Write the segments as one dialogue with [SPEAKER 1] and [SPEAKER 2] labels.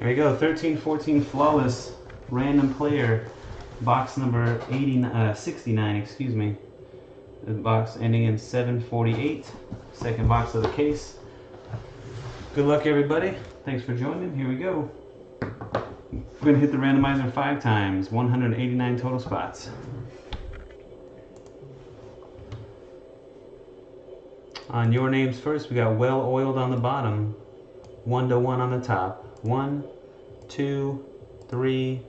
[SPEAKER 1] There we go, 13-14 Flawless Random Player, box number 69, excuse me. The box ending in 748, second box of the case. Good luck, everybody. Thanks for joining. Here we go. We're going to hit the randomizer 5 times, 189 total spots. On your names first, we got Well Oiled on the bottom, 1-1 on the top. 1, 2, 3,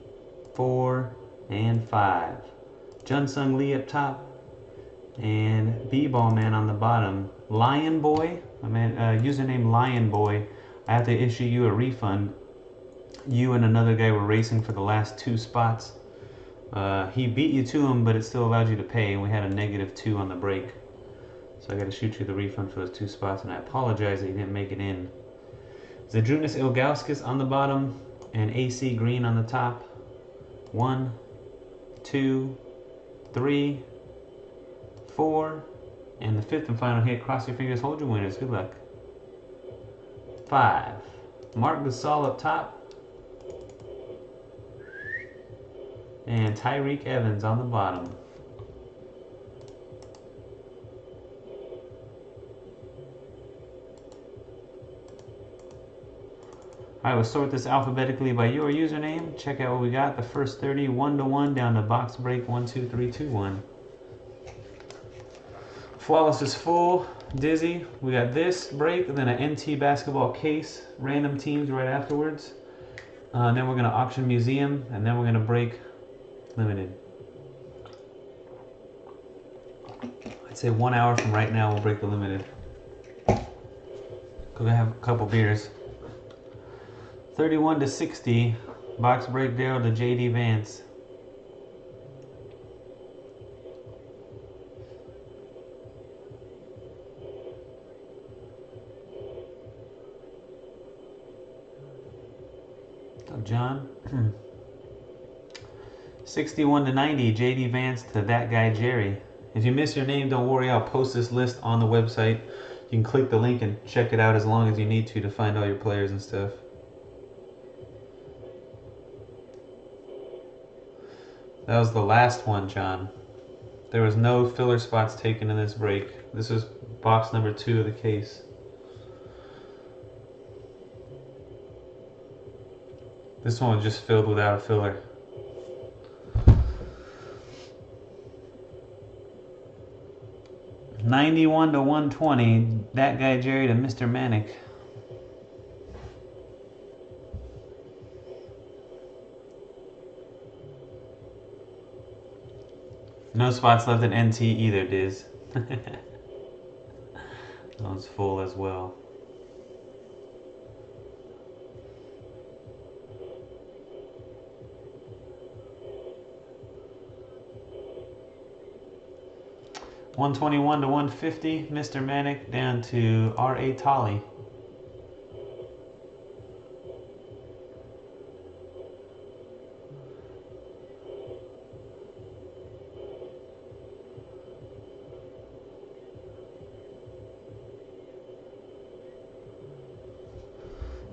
[SPEAKER 1] 4, and 5. Junsung Lee up top, and B-Ball Man on the bottom. Lion Boy, username Lion Boy. I have to issue you a refund. You and another guy were racing for the last 2 spots. He beat you to him, but it still allowed you to pay, and we had a -2 on the break. So I got to shoot you the refund for those 2 spots, and I apologize that you didn't make it in. Zydrunas Ilgauskas on the bottom, and AC Green on the top. 1, 2, 3, 4, and the 5th and final hit. Cross your fingers, hold your winners. Good luck. 5. Mark Gasol up top, and Tyreek Evans on the bottom. Alright, we'll sort this alphabetically by your username. Check out what we got. The first 30, 1-1 down to box break 1, 2, 3, 2, 1. Flawless is full. Dizzy. We got this break, and then an NT basketball case. Random teams right afterwards. And then we're going to auction museum, and then we're going to break limited. I'd say 1 hour from right now we'll break the limited. Because I have a couple beers. 31-60, box break Daryl to JD Vance. What's up, John? 61-90, JD Vance to that guy Jerry. If you miss your name, don't worry, I'll post this list on the website. You can click the link and check it out as long as you need to find all your players and stuff. That was the last one, John. There was no filler spots taken in this break. This is box number 2 of the case. This one was just filled without a filler. $91-120. That guy Jerry to Mr. Manic. No spots left at NT either, Diz. That one's full as well. $121-150, Mr. Manic down to R.A. Tolley.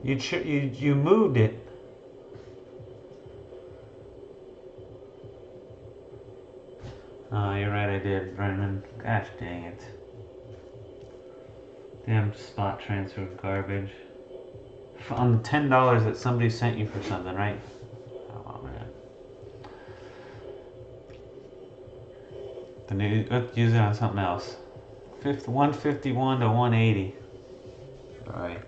[SPEAKER 1] You moved it. Oh, you're right, I did, Brendan. Gosh dang it. Damn spot transfer garbage. On the $10 that somebody sent you for something, right? Oh, man. Let's use it on something else. 151-180. Alright.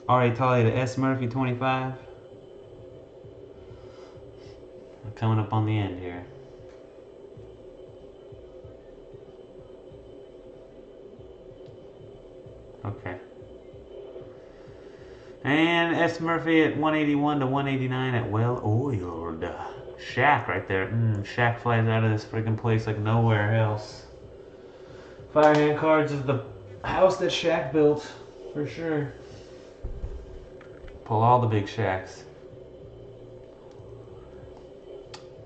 [SPEAKER 1] R.A. Tolley to S. Murphy 25. We're coming up on the end here. Okay. And S. Murphy at 181-189 at Well Oiled. Shaq right there. Shaq flies out of this freaking place like nowhere else. Firehand cards is the house that Shaq built, for sure. Pull all the big Shaqs.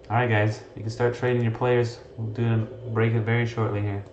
[SPEAKER 1] Alright guys, you can start trading your players. We'll break it very shortly here.